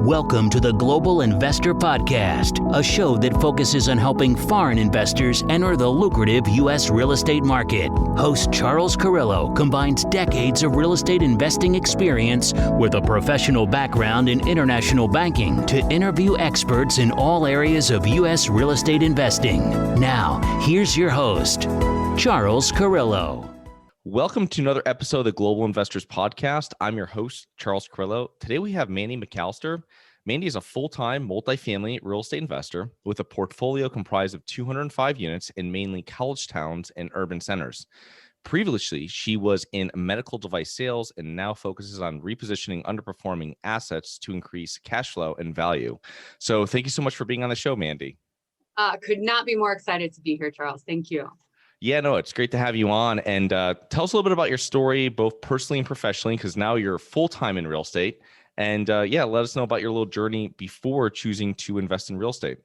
Welcome to the Global Investor Podcast, a show that focuses on helping foreign investors enter the lucrative U.S. real estate market. Host Charles Carillo combines decades of real estate investing experience with a professional background in international banking to interview experts in all areas of U.S. real estate investing. Now, here's your host, Charles Carillo. Welcome to another episode of the Global Investors Podcast. I'm your host, Charles Carillo. Today we have Mandy McAllister. Mandy is a full-time multifamily real estate investor with a portfolio comprised of 205 units in mainly college towns and urban centers. Previously, she was in medical device sales and now focuses on repositioning underperforming assets to increase cash flow and value. So thank you so much for being on the show, Mandy. Could not be more excited to be here, Charles. Thank you. Yeah, no, it's great to have you on. And tell us a little bit about your story, both personally and professionally, because now you're full-time in real estate. And let us know about your little journey before choosing to invest in real estate.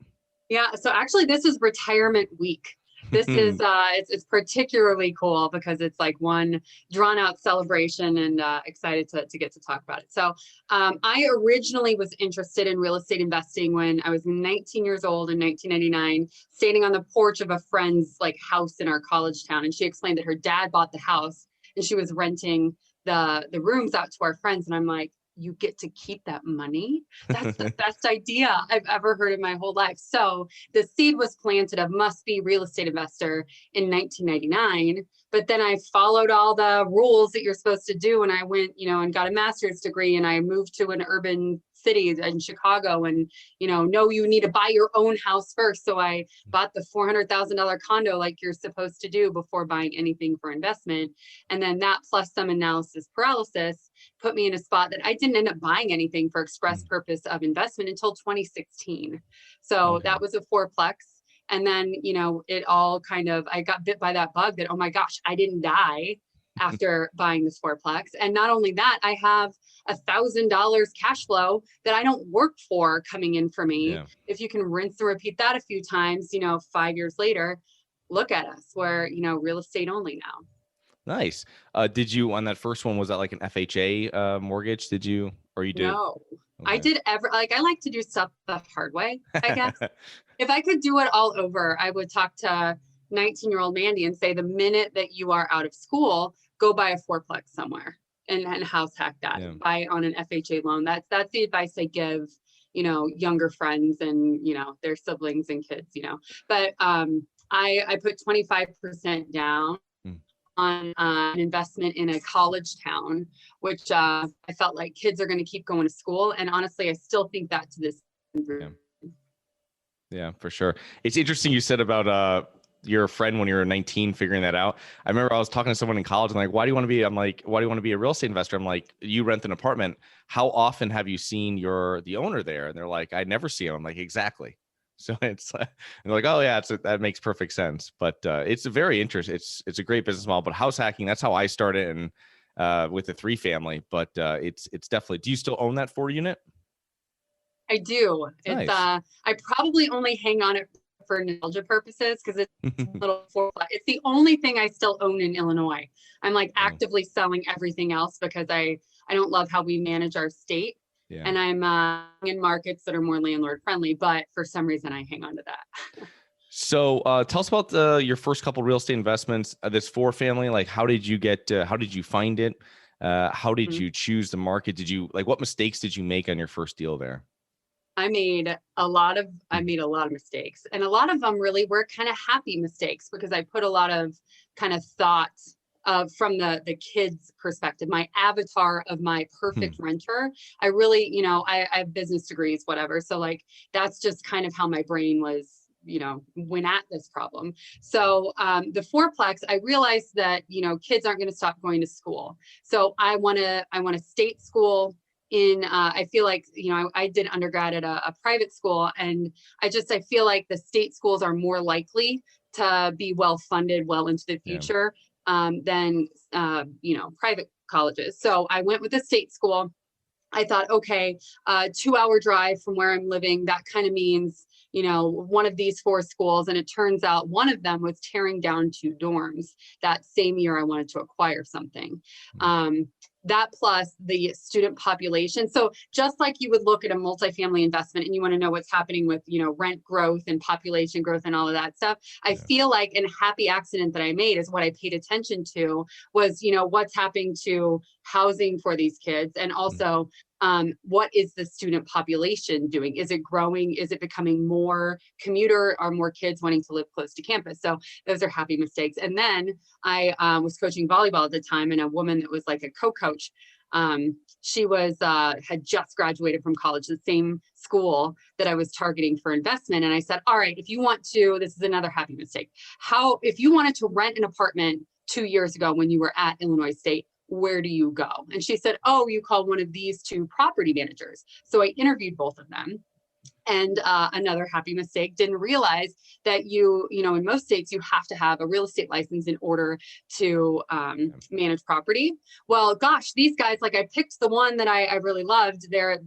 Yeah, so actually this is retirement week. This is, it's particularly cool because it's like one drawn out celebration and excited to get to talk about it. So I originally was interested in real estate investing when I was 19 years old in 1999, standing on the porch of a friend's house in our college town. And she explained that her dad bought the house and she was renting the rooms out to our friends. And I'm like, you get to keep that money? That's the best idea I've ever heard in my whole life. So the seed was planted of must be real estate investor in 1999. But then I followed all the rules that you're supposed to do. And I went, and got a master's degree and I moved to an urban city in Chicago and, no, you need to buy your own house first. So I bought the $400,000 condo like you're supposed to do before buying anything for investment. And then that plus some analysis paralysis put me in a spot that I didn't end up buying anything for express purpose of investment until 2016. So that was a fourplex. And then, it all I got bit by that bug that, oh my gosh, I didn't die after buying this fourplex. And not only that, I have $1,000 cash flow that I don't work for coming in for me. Yeah. If you can rinse and repeat that a few times, 5 years later, look at us. We're, real estate only now. Nice. Did you, on that first one, was that like an FHA mortgage? Did you, or you did? No, okay. I did I like to do stuff the hard way, I guess. If I could do it all over, I would talk to 19-year-old Mandy and say, the minute that you are out of school, go buy a fourplex somewhere and house hack that. Yeah. Buy on an FHA loan. That's the advice I give, younger friends and, their siblings and kids, But I put 25% down on an investment in a college town, which I felt like kids are going to keep going to school. And honestly, I still think that to this. Yeah, for sure. It's interesting you said about your friend when you were 19 figuring that out. I remember I was talking to someone in college and why do you want to be? I'm like, why do you want to be a real estate investor? I'm like, you rent an apartment. How often have you seen the owner there? And they're like, I never see him. I'm like, exactly. So it's and they're like, oh yeah, that makes perfect sense. But it's a very interesting. It's a great business model. But house hacking, that's how I started, and with the 3 family. But it's definitely. Do you still own that 4 unit? I do. Nice. It's I probably only hang on it for nostalgia purposes because it's a little fourplex. It's the only thing I still own in Illinois. I'm actively selling everything else because I don't love how we manage our state. Yeah. And I'm in markets that are more landlord friendly, but for some reason I hang on to that. So tell us about your first couple real estate investments. This 4 family, how did you how did you find it? How did you choose the market? What mistakes did you make on your first deal there? I made a lot of mistakes, and a lot of them really were kind of happy mistakes because I put a lot of kind of thought from the kids' perspective, my avatar of my perfect renter. I really, I have business degrees, whatever. So that's just kind of how my brain was, went at this problem. So the fourplex, I realized that, kids aren't going to stop going to school. So I want a state school. I feel like, I did undergrad at a private school, and I feel like the state schools are more likely to be well funded well into the future than, private colleges. So I went with the state school. I thought, okay, 2-hour drive from where I'm living, that kind of means, one of these 4 schools. And it turns out one of them was tearing down 2 dorms that same year I wanted to acquire something. that plus the student population. So just like you would look at a multifamily investment and you want to know what's happening with, rent growth and population growth and all of that stuff, I feel like a happy accident that I made is what I paid attention to was, what's happening to housing for these kids. And also, what is the student population doing? Is it growing? Is it becoming more commuter? Are more kids wanting to live close to campus? So those are happy mistakes. And then I was coaching volleyball at the time, and a woman that was like a co-coach, she was had just graduated from college, the same school that I was targeting for investment. And I said, all right, if you want to, this is another happy mistake. If you wanted to rent an apartment 2 years ago when you were at Illinois State, where do you go? And she said, oh, you call one of these two property managers. So I interviewed both of them. And another happy mistake, didn't realize that in most states, you have to have a real estate license in order to manage property. Well, gosh, these guys, like I picked the one that I really loved. They're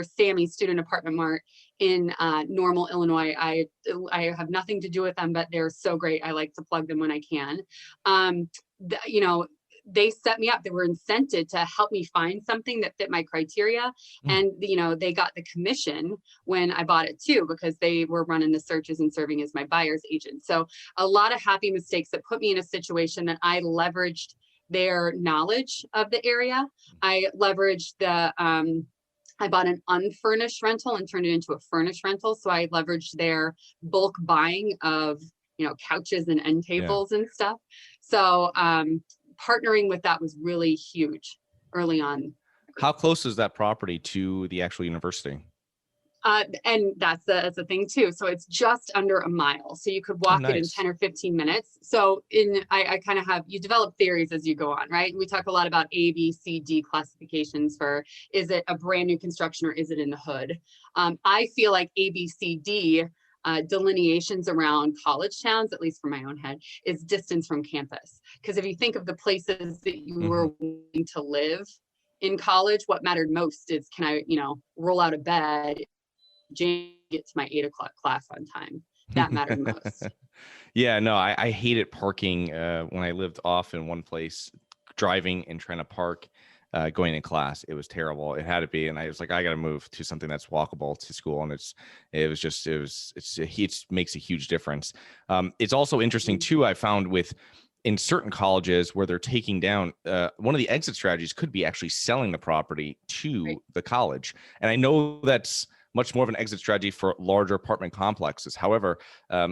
Sammy Student Apartment Mart in Normal, Illinois. I have nothing to do with them, but they're so great. I like to plug them when I can. They set me up. They were incented to help me find something that fit my criteria. And, they got the commission when I bought it too, because they were running the searches and serving as my buyer's agent. So a lot of happy mistakes that put me in a situation that I leveraged their knowledge of the area. I leveraged I bought an unfurnished rental and turned it into a furnished rental. So I leveraged their bulk buying of, couches and end tables and stuff. So, partnering with that was really huge early on. How close is that property to the actual university? And that's the thing too. So it's just under a mile. So you could walk it in 10 or 15 minutes. So I kind of you develop theories as you go on, right? We talk a lot about A, B, C, D classifications for, is it a brand new construction or is it in the hood? I feel like A, B, C, D delineations around college towns, at least for my own head, is distance from campus. Because if you think of the places that you were willing to live in college, what mattered most is, can I, roll out of bed, get to my 8 o'clock class on time? That mattered most. Yeah, no, I hated parking when I lived off in one place, driving and trying to park. Going in class, it was terrible. It had to be, and I was like, I got to move to something that's walkable to school, and it makes a huge difference. It's also interesting too. I found in certain colleges where they're taking down, one of the exit strategies could be actually selling the property to the college, and I know that's much more of an exit strategy for larger apartment complexes. However,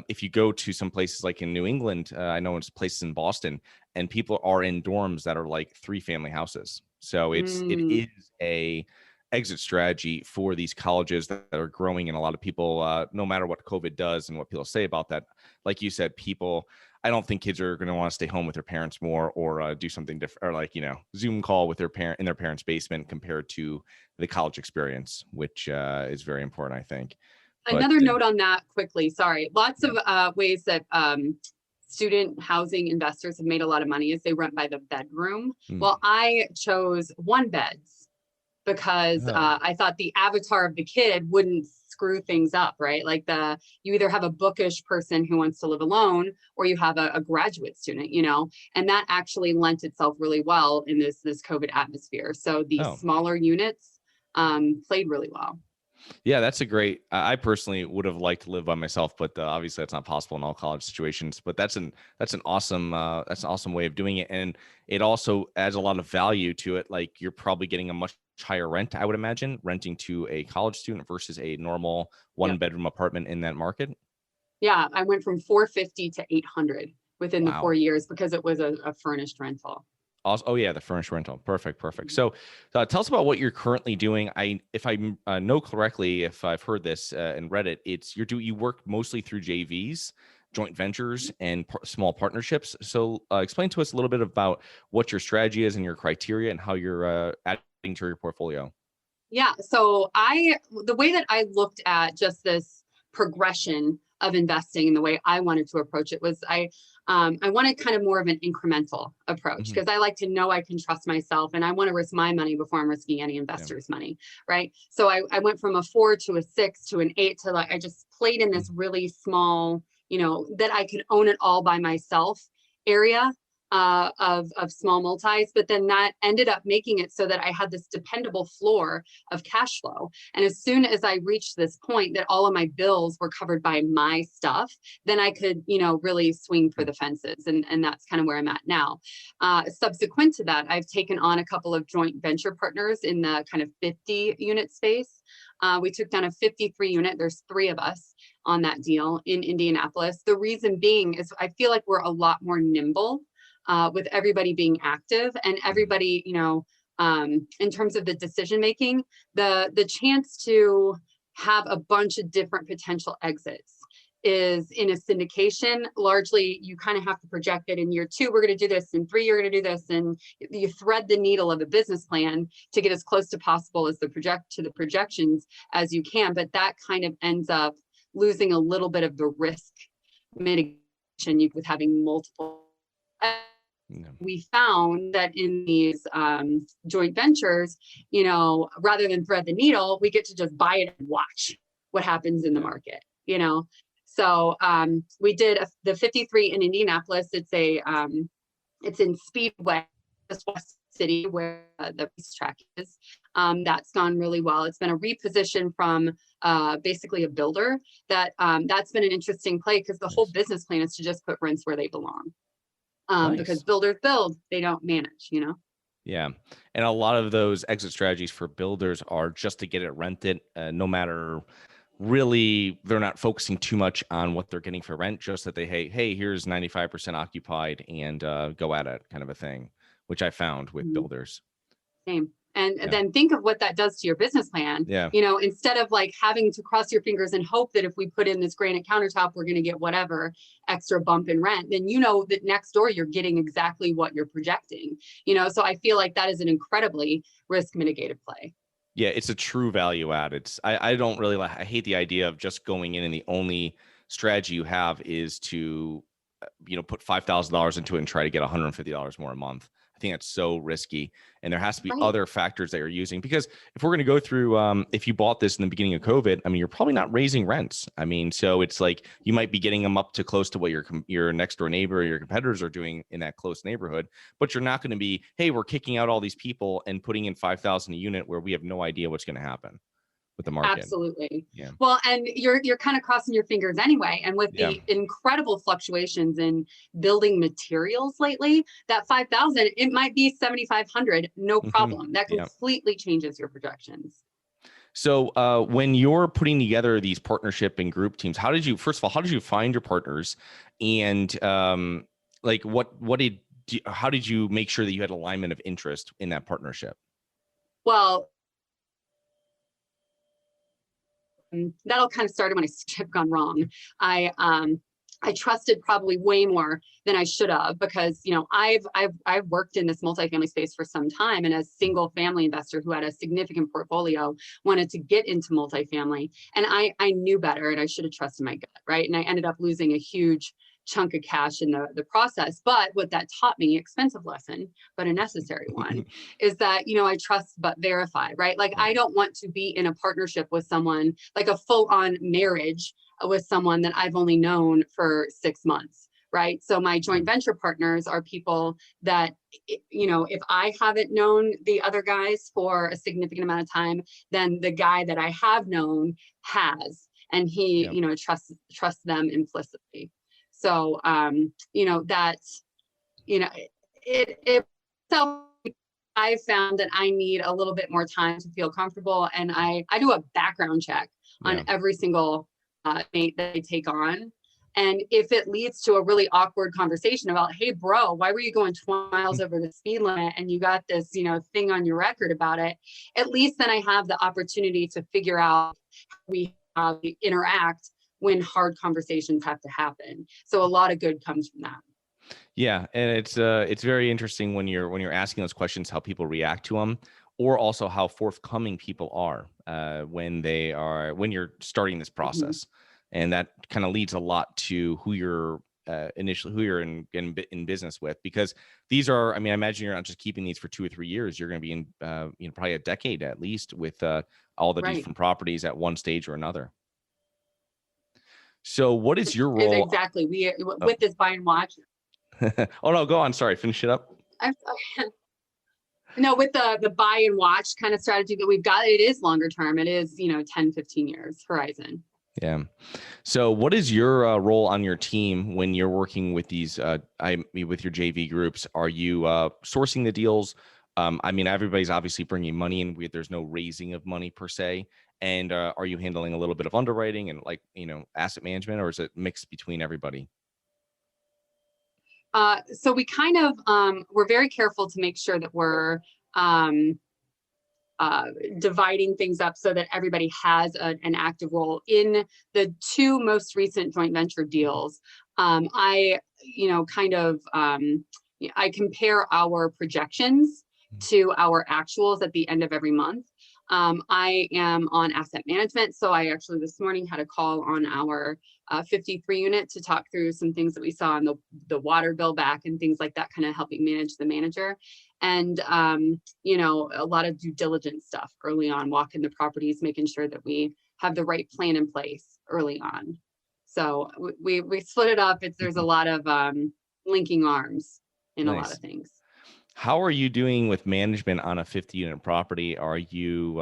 if you go to some places like in New England, I know it's places in Boston, and people are in dorms that are like 3-family houses. So it is a exit strategy for these colleges that are growing, and a lot of people, no matter what COVID does and what people say about that, like you said, I don't think kids are going to want to stay home with their parents more, or do something different, or Zoom call with their parent in their parents' basement compared to the college experience, which is very important, I think. Another note on that quickly. Sorry. Lots of ways that student housing investors have made a lot of money is they rent by the bedroom. Well, I chose 1 beds because I thought the avatar of the kid wouldn't screw things up, right? Like you either have a bookish person who wants to live alone, or you have a graduate student, and that actually lent itself really well in this COVID atmosphere. So the smaller units played really well. Yeah, that's a great. I personally would have liked to live by myself, but obviously that's not possible in all college situations. But that's an awesome way of doing it, and it also adds a lot of value to it. Like, you're probably getting a much higher rent, I would imagine, renting to a college student versus a normal 1-bedroom apartment in that market. Yeah, I went from $450 to $800 within the 4 years because it was a furnished rental. Also, oh yeah, the furnished rental. Perfect. So tell us about what you're currently doing. If I know correctly, if I've heard this and read it, you work mostly through JVs, joint ventures, and small partnerships. So explain to us a little bit about what your strategy is and your criteria and how you're adding to your portfolio. Yeah. So the way that I looked at just this progression of investing and the way I wanted to approach it was I wanted kind of more of an incremental approach, because I like to know I can trust myself, and I want to risk my money before I'm risking any investor's money. Right. So I went from a 4 to a 6 to an 8 to I just played in this really small, that I could own it all by myself area. of small multis, but then that ended up making it so that I had this dependable floor of cash flow. And as soon as I reached this point that all of my bills were covered by my stuff, then I could, really swing for the fences. And that's kind of where I'm at now. Subsequent to that, I've taken on a couple of joint venture partners in the kind of 50 unit space. We took down a 53 unit. There's 3 of us on that deal in Indianapolis. The reason being is I feel like we're a lot more nimble with everybody being active and everybody, in terms of the decision making, the chance to have a bunch of different potential exits is in a syndication. Largely, you kind of have to project it in year 2, we're going to do this, in 3, you're going to do this, and you thread the needle of a business plan to get as close to possible as the projections as you can. But that kind of ends up losing a little bit of the risk mitigation with having multiple. We found that in these joint ventures, rather than thread the needle, we get to just buy it and watch what happens in the market, So we did the 53 in Indianapolis. It's in Speedway, West City, where the racetrack is. That's gone really well. It's been a reposition from basically a builder. That's been an interesting play because the whole business plan is to just put rents where they belong. Nice. Because builders build, they don't manage, Yeah. And a lot of those exit strategies for builders are just to get it rented, no matter really, they're not focusing too much on what they're getting for rent, just that hey, here's 95% occupied and go at it kind of a thing, which I found with builders. Same. And then think of what that does to your business plan. Yeah. Instead of like having to cross your fingers and hope that if we put in this granite countertop, we're going to get whatever extra bump in rent, then that next door you're getting exactly what you're projecting. So I feel like that is an incredibly risk mitigated play. Yeah, it's a true value add. I don't really I hate the idea of just going in and the only strategy you have is to put $5,000 into it and try to get $150 more a month. I think that's so risky. And there has to be other factors that you're using, because if we're going to go through, if you bought this in the beginning of COVID, you're probably not raising rents. So it's like you might be getting them up to close to what your next door neighbor or your competitors are doing in that close neighborhood, but you're not going to be, hey, we're kicking out all these people and putting in 5,000 a unit where we have no idea what's going to happen with the market. Absolutely. Yeah. Well, and you're kind of crossing your fingers anyway. And with the incredible fluctuations in building materials lately, that 5,000, it might be 7,500, no problem. That completely changes your projections. So when you're putting together these partnership and group teams, how did you find your partners, and how did you make sure that you had alignment of interest in that partnership? Well, that all kind of started when I ship gone wrong. I trusted probably way more than I should have, because I've worked in this multifamily space for some time, and as a single family investor who had a significant portfolio wanted to get into multifamily, and I knew better, and I should have trusted my gut, right? And I ended up losing a huge chunk of cash in the process. But what that taught me, expensive lesson, but a necessary one, is that, I trust but verify, right? Like, I don't want to be in a partnership with someone, like a full-on marriage with someone that I've only known for 6 months, right? So my joint venture partners are people that, if I haven't known the other guys for a significant amount of time, then the guy that I have known has, and he, trusts them implicitly. So, I found that I need a little bit more time to feel comfortable. And I do a background check on every single mate that I take on. And if it leads to a really awkward conversation about, hey, bro, why were you going 20 miles over the speed limit and you got this, thing on your record about it, at least then I have the opportunity to figure out how we interact when hard conversations have to happen. So a lot of good comes from that. Yeah, and it's very interesting when you're asking those questions, how people react to them, or also how forthcoming people are when you're starting this process, and that kind of leads a lot to who you're in business with, because these are, I imagine you're not just keeping these for 2 or 3 years. You're going to be in probably a decade at least with all the different properties at one stage or another. So what is your role? Exactly. With this buy and watch. Oh no, go on. Sorry, finish it up. I've, no, with the buy and watch kind of strategy that we've got, it is longer term. It is, 10, 15 years horizon. Yeah. So what is your role on your team when you're working with these, with your JV groups? Are you sourcing the deals? Everybody's obviously bringing money in. There's no raising of money per se. And are you handling a little bit of underwriting and asset management, or is it mixed between everybody? So we kind of, we're very careful to make sure that we're dividing things up so that everybody has an active role. In the two most recent joint venture deals, I compare our projections to our actuals at the end of every month. I am on asset management. So I actually this morning had a call on our 53 unit to talk through some things that we saw on the water bill back and things like that, kind of helping manage the manager. And, a lot of due diligence stuff early on, walking the properties, making sure that we have the right plan in place early on. So we split it up. There's a lot of linking arms in a lot of things. How are you doing with management on a 50 unit property? Are you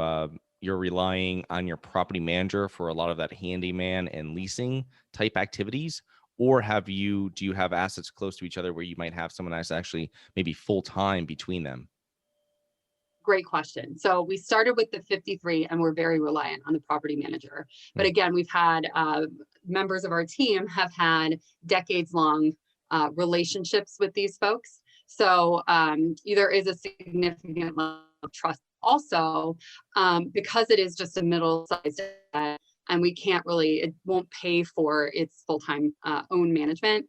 you're relying on your property manager for a lot of that handyman and leasing type activities? Or do you have assets close to each other where you might have someone that's actually maybe full time between them? Great question. So we started with the 53 and we're very reliant on the property manager. But again, we've had members of our team have had decades long relationships with these folks. So there is a significant level of trust. Also, because it is just a middle-sized and we can't really, it won't pay for its full-time own management.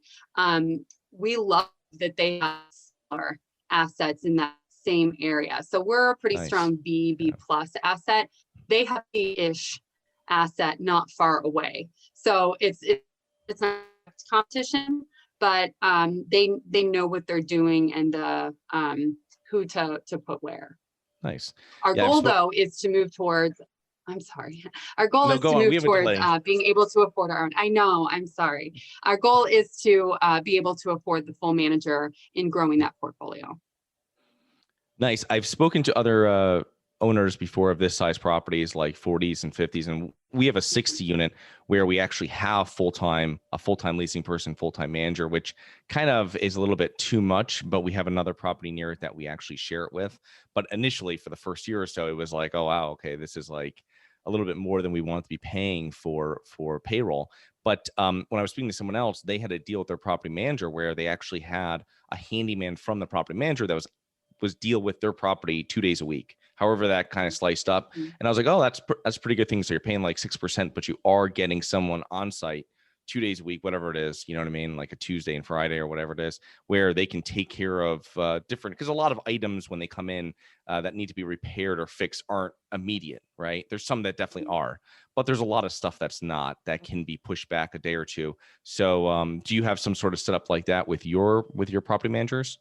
We love that they have our assets in that same area. So we're a pretty strong B plus asset. They have B-ish asset not far away. So it's not competition, but they know what they're doing and who to put where. Nice. Our goal though is to move towards, I'm sorry. Our goal is to move towards being able to afford our own. I know, I'm sorry. Our goal is to be able to afford the full manager in growing that portfolio. Nice. I've spoken to other owners before of this size properties like 40s and 50s, and we have a 60 unit where we actually have a full-time leasing person, full-time manager, which kind of is a little bit too much, but we have another property near it that we actually share it with. But initially for the first year or so, it was like, oh, wow, okay, this is like a little bit more than we want to be paying for payroll. But when I was speaking to someone else, they had a deal with their property manager where they actually had a handyman from the property manager that was deal with their property 2 days a week, however that kind of sliced up. And I was like, oh, that's a pretty good thing. So you're paying like 6%, but you are getting someone on site 2 days a week, whatever it is, you know what I mean? Like a Tuesday and Friday or whatever it is, where they can take care of different, because a lot of items when they come in that need to be repaired or fixed aren't immediate, right? There's some that definitely are, but there's a lot of stuff that's not, that can be pushed back a day or two. So do you have some sort of setup like that with your property managers?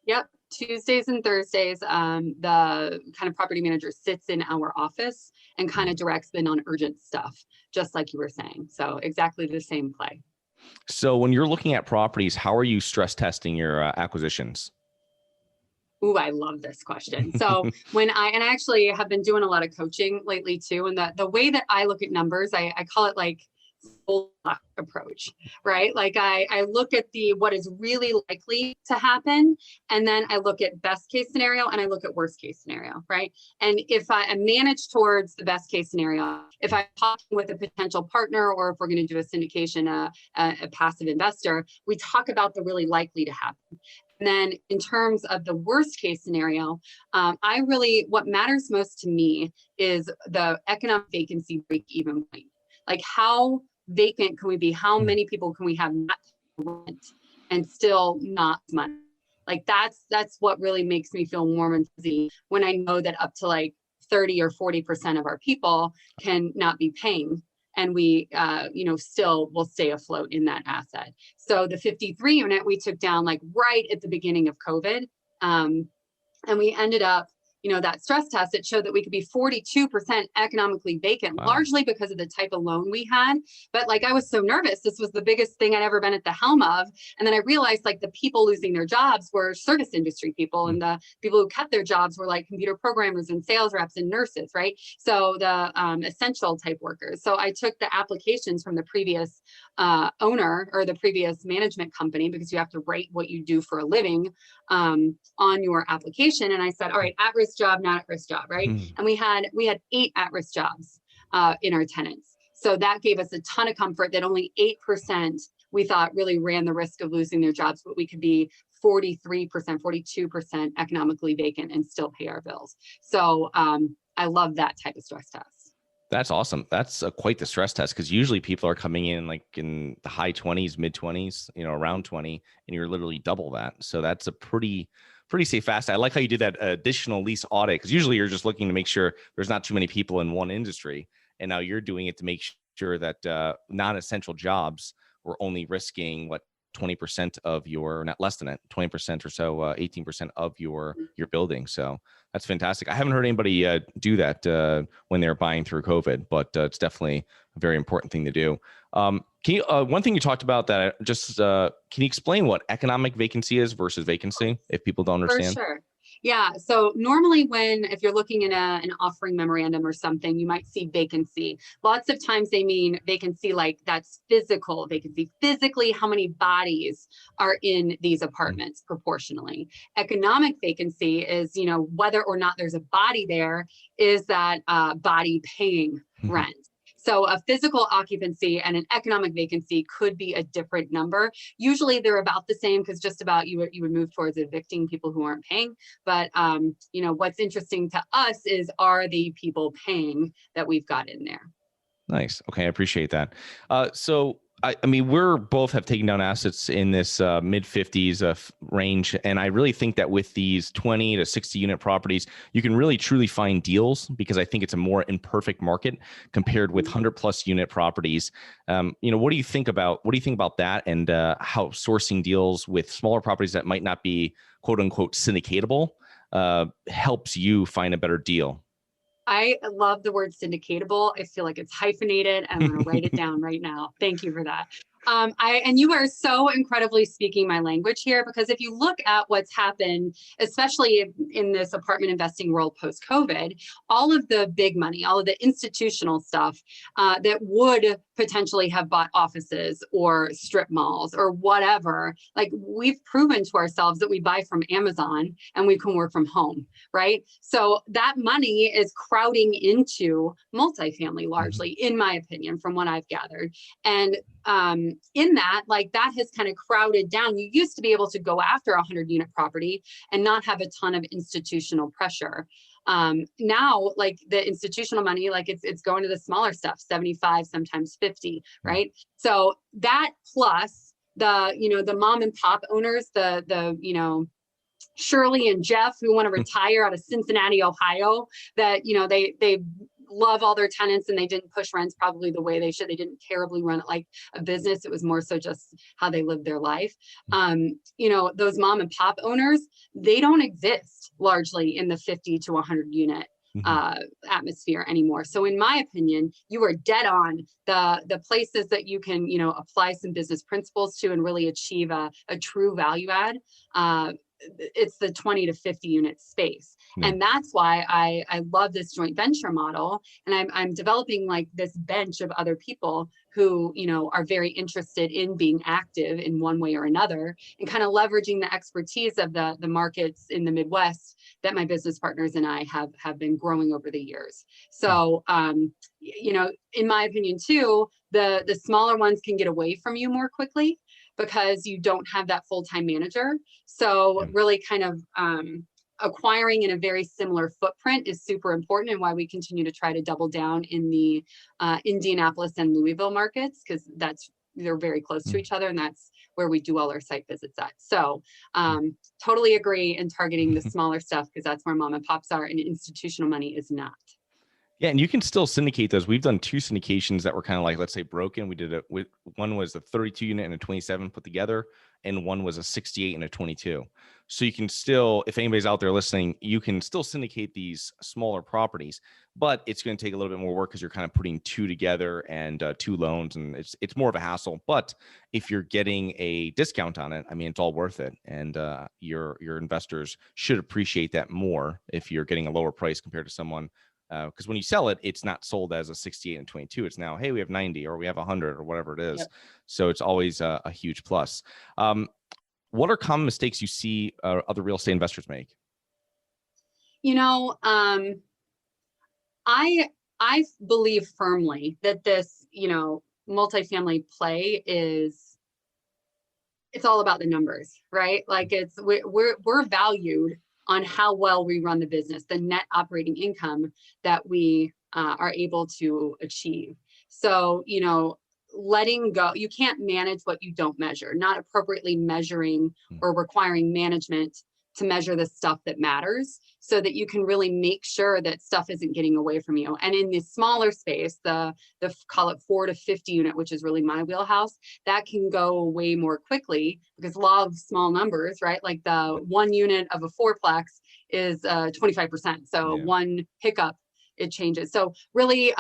Yep. Tuesdays and Thursdays, the kind of property manager sits in our office and kind of directs the non-urgent stuff, just like you were saying. So exactly the same play. So when you're looking at properties, how are you stress testing your acquisitions? Ooh, I love this question. So and I actually have been doing a lot of coaching lately too. And the way that I look at numbers, I call it like full approach, right? Like I look at what is really likely to happen, and then I look at best case scenario and I look at worst case scenario, right? And if I manage towards the best case scenario, if I'm talking with a potential partner, or if we're going to do a syndication, a passive investor, we talk about the really likely to happen. And then in terms of the worst case scenario, what matters most to me is the economic vacancy break even point. Like how vacant can we be? How many people can we have not rent and still not money? Like that's what really makes me feel warm and fuzzy when I know that up to like 30 or 40% of our people can not be paying, and we still will stay afloat in that asset. So the 53 unit we took down like right at the beginning of COVID, and we ended up that stress test, it showed that we could be 42% economically vacant, Wow. largely because of the type of loan we had. But like, I was so nervous. This was the biggest thing I'd ever been at the helm of. And then I realized like the people losing their jobs were service industry people, and the people who kept their jobs were like computer programmers and sales reps and nurses, right? So the essential type workers. So I took the applications from the previous owner or the previous management company, because you have to write what you do for a living on your application. And I said, all right, at-risk job, not at-risk job, right? And we had 8 at-risk jobs in our tenants. So that gave us a ton of comfort that only 8% we thought really ran the risk of losing their jobs, but we could be 43%, 42% economically vacant and still pay our bills. So I love that type of stress test. That's awesome. That's quite the stress test, because usually people are coming in like in the high 20s, mid 20s, around 20, and you're literally double that. So that's a pretty safe fast. I like how you did that additional lease audit, because usually you're just looking to make sure there's not too many people in one industry. And now you're doing it to make sure that non-essential jobs were only risking 20% of your, not less than it, 20% or so, 18% of your building. So that's fantastic. I haven't heard anybody do that when they're buying through COVID, but it's definitely a very important thing to do. Can you, one thing you talked about that can you explain what economic vacancy is versus vacancy if people don't understand? For sure. Yeah. So normally if you're looking at an offering memorandum or something, you might see vacancy. Lots of times they mean vacancy like that's physical vacancy, physically how many bodies are in these apartments proportionally. Economic vacancy is, whether or not there's a body there, is that body paying rent. So a physical occupancy and an economic vacancy could be a different number. Usually they're about the same, because just about you would move towards evicting people who aren't paying. But what's interesting to us is, are the people paying that we've got in there? Nice. Okay, I appreciate that. So I mean, we're both have taken down assets in this mid 50s range. And I really think that with these 20 to 60 unit properties, you can really truly find deals, because I think it's a more imperfect market compared with 100+ unit properties. What do you think about that, and how sourcing deals with smaller properties that might not be quote unquote syndicatable helps you find a better deal? I love the word syndicatable. I feel like it's hyphenated, and I'm going to write it down right now. Thank you for that. And you are so incredibly speaking my language here, because if you look at what's happened, especially in this apartment investing world post-COVID, all of the big money, all of the institutional stuff that would potentially have bought offices or strip malls or whatever, like we've proven to ourselves that we buy from Amazon and we can work from home, right? So that money is crowding into multifamily largely, in my opinion, from what I've gathered. And in that, like that has kind of crowded down. You used to be able to go after a 100-unit property and not have a ton of institutional pressure. Now, like the institutional money, like it's going to the smaller stuff, 75, sometimes 50, right? So that plus the mom and pop owners, the Shirley and Jeff, who want to retire out of Cincinnati, Ohio, that, they love all their tenants and they didn't push rents probably the way they should. They didn't terribly run it like a business. It was more so just how they lived their life. Those mom and pop owners, they don't exist largely in the 50 to 100 unit atmosphere anymore. So in my opinion, you are dead on. The places that you can, apply some business principles to and really achieve a true value add, it's the 20 to 50 unit space. And that's why I love this joint venture model. And I'm developing like this bench of other people who, are very interested in being active in one way or another, and kind of leveraging the expertise of the markets in the Midwest that my business partners and I have been growing over the years. So, in my opinion too, the smaller ones can get away from you more quickly, because you don't have that full-time manager. So really kind of acquiring in a very similar footprint is super important, and why we continue to try to double down in the Indianapolis and Louisville markets, because they're very close to each other, and that's where we do all our site visits at. So totally agree in targeting the smaller stuff, because that's where mom and pops are, and institutional money is not. Yeah, and you can still syndicate those. We've done two syndications that were kind of like, let's say, broken. We did it with one was a 32 unit and a 27 put together, and one was a 68 and a 22. So you can still, if anybody's out there listening, you can still syndicate these smaller properties, but it's going to take a little bit more work because you're kind of putting two together and two loans, and it's more of a hassle. But if you're getting a discount on it, I mean, it's all worth it, and your investors should appreciate that more if you're getting a lower price compared to someone. Because when you sell it, it's not sold as a 68 and 22. It's now, hey, we have 90 or we have 100 or whatever it is. Yep. So it's always a huge plus. What are common mistakes you see other real estate investors make? You know, I believe firmly that this, multifamily play it's all about the numbers, right? Like we're valued on how well we run the business, the net operating income that we are able to achieve. So, letting go, you can't manage what you don't measure, not appropriately measuring or requiring management to measure the stuff that matters so that you can really make sure that stuff isn't getting away from you. And in the smaller space, the call it 4 to 50 unit, which is really my wheelhouse, that can go way more quickly because law of small numbers, right? Like the 1 unit of a fourplex is 25%. So one hiccup, it changes. So really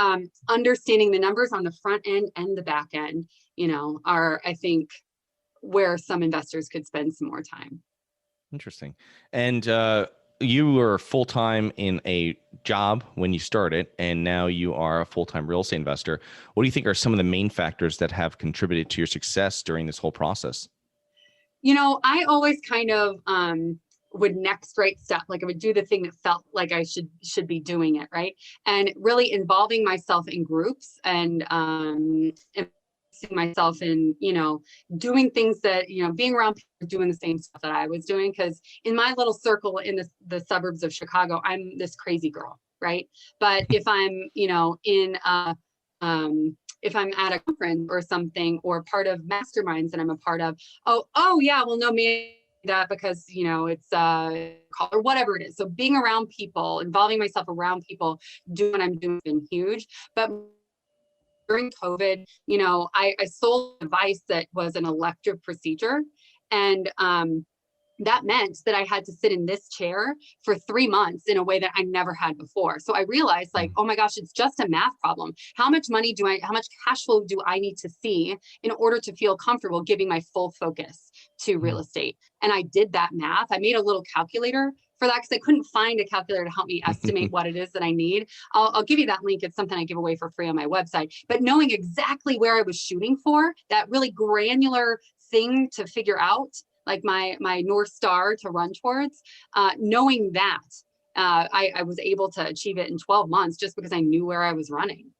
understanding the numbers on the front end and the back end, are, I think, where some investors could spend some more time. Interesting. And you were full-time in a job when you started, and now you are a full-time real estate investor. What do you think are some of the main factors that have contributed to your success during this whole process? I always kind of would next right step, like I would do the thing that felt like I should be doing it, right? And really involving myself in groups and myself in, doing things that, being around people doing the same stuff that I was doing. Because in my little circle in the suburbs of Chicago, I'm this crazy girl, right? But if I'm, if I'm at a conference or something, or part of masterminds that I'm a part of, oh yeah, well, no, man, that because, it's or whatever it is. So being around people, involving myself around people, doing what I'm doing has been huge. But during COVID, I sold a device that was an elective procedure. And that meant that I had to sit in this chair for 3 months in a way that I never had before. So I realized oh my gosh, it's just a math problem. How much cash flow do I need to see in order to feel comfortable giving my full focus to real estate? And I did that math. I made a little calculator for that because I couldn't find a calculator to help me estimate what it is that I need. I'll give you that link. It's something I give away for free on my website. But knowing exactly where I was shooting for, that really granular thing to figure out, like my North Star to run towards, knowing that I was able to achieve it in 12 months just because I knew where I was running.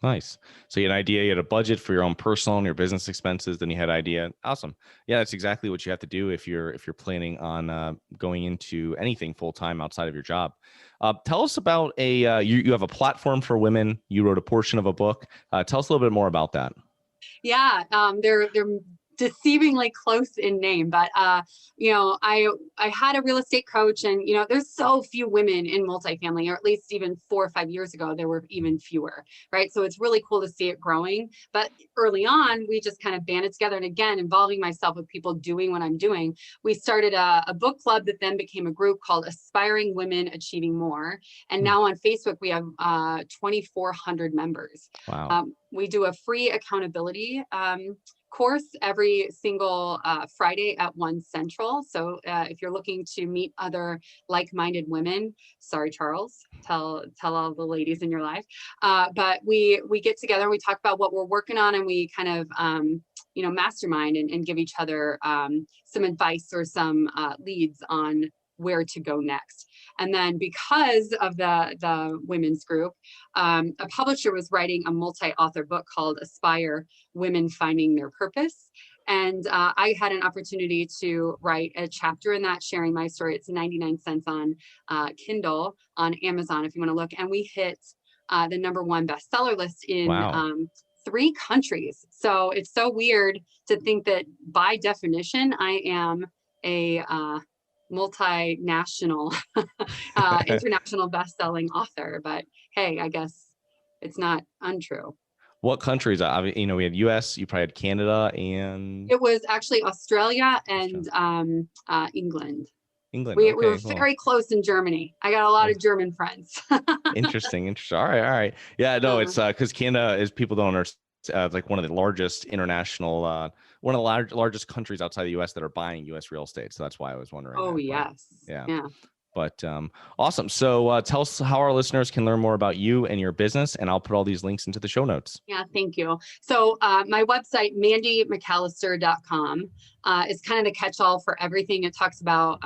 Nice. So you had an idea, you had a budget for your own personal and your business expenses, then you had an idea. Awesome. Yeah, that's exactly what you have to do if you're planning on going into anything full-time outside of your job. Tell us about you have a platform for women. You wrote a portion of a book. Tell us a little bit more about that. Yeah, they're deceivingly close in name, but I had a real estate coach, and there's so few women in multifamily, or at least even 4 or 5 years ago there were even fewer, right? So it's really cool to see it growing. But early on, we just kind of banded together, and again, involving myself with people doing what I'm doing, we started a book club that then became a group called Aspiring Women Achieving More. And now on Facebook we have 2,400 members. Wow. We do a free accountability course every single Friday at 1 Central. So if you're looking to meet other like-minded women, sorry, Charles, tell all the ladies in your life. But we get together and we talk about what we're working on, and we kind of mastermind and give each other some advice or some leads on where to go next. And then because of the women's group, a publisher was writing a multi-author book called Aspire: Women Finding Their Purpose. And I had an opportunity to write a chapter in that, sharing my story. It's 99 cents on Kindle, on Amazon, if you want to look. And we hit the #1 bestseller list in 3 countries. So it's so weird to think that by definition, I am a multinational, international best-selling author. But hey, I guess it's not untrue. What countries? We had US, you probably had Canada and It was actually Australia and England. England. We Okay, were cool. very close in Germany. I got a lot of German friends. Interesting. All right. Yeah, no, it's because Canada is, people don't understand, it's like one of the largest international, one of the largest countries outside the US that are buying US real estate. So that's why I was wondering. Oh, that. yes. Yeah. But awesome. So tell us how our listeners can learn more about you and your business, and I'll put all these links into the show notes. Yeah, thank you. So my website, mandymcallister.com, is kind of the catch-all for everything. It talks about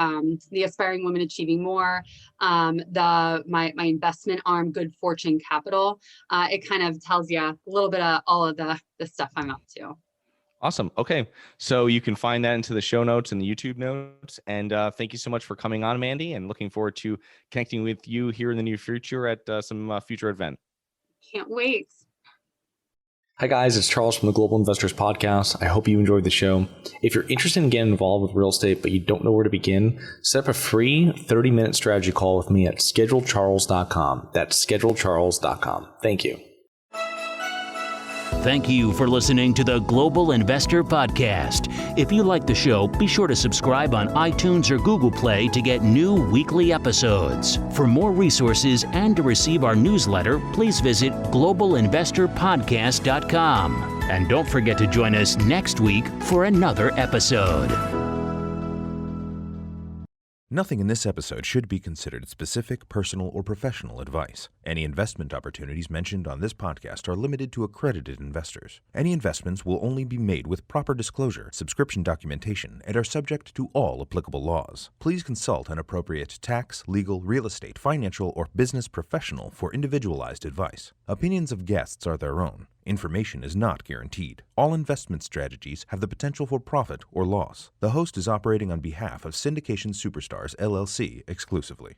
the aspiring women achieving more, my investment arm, Good Fortune Capital. It kind of tells you a little bit of all of the stuff I'm up to. Awesome. Okay. So you can find that into the show notes and the YouTube notes. And thank you so much for coming on, Mandy, and looking forward to connecting with you here in the near future at some future event. Can't wait. Hi guys, it's Charles from the Global Investors Podcast. I hope you enjoyed the show. If you're interested in getting involved with real estate but you don't know where to begin, set up a free 30-minute strategy call with me at schedulecharles.com. That's schedulecharles.com. Thank you. Thank you for listening to the Global Investor Podcast. If you like the show, be sure to subscribe on iTunes or Google Play to get new weekly episodes. For more resources and to receive our newsletter, please visit globalinvestorpodcast.com. And don't forget to join us next week for another episode. Nothing in this episode should be considered specific, personal, or professional advice. Any investment opportunities mentioned on this podcast are limited to accredited investors. Any investments will only be made with proper disclosure, subscription documentation, and are subject to all applicable laws. Please consult an appropriate tax, legal, real estate, financial, or business professional for individualized advice. Opinions of guests are their own. Information is not guaranteed. All investment strategies have the potential for profit or loss. The host is operating on behalf of Syndication Superstars, LLC exclusively.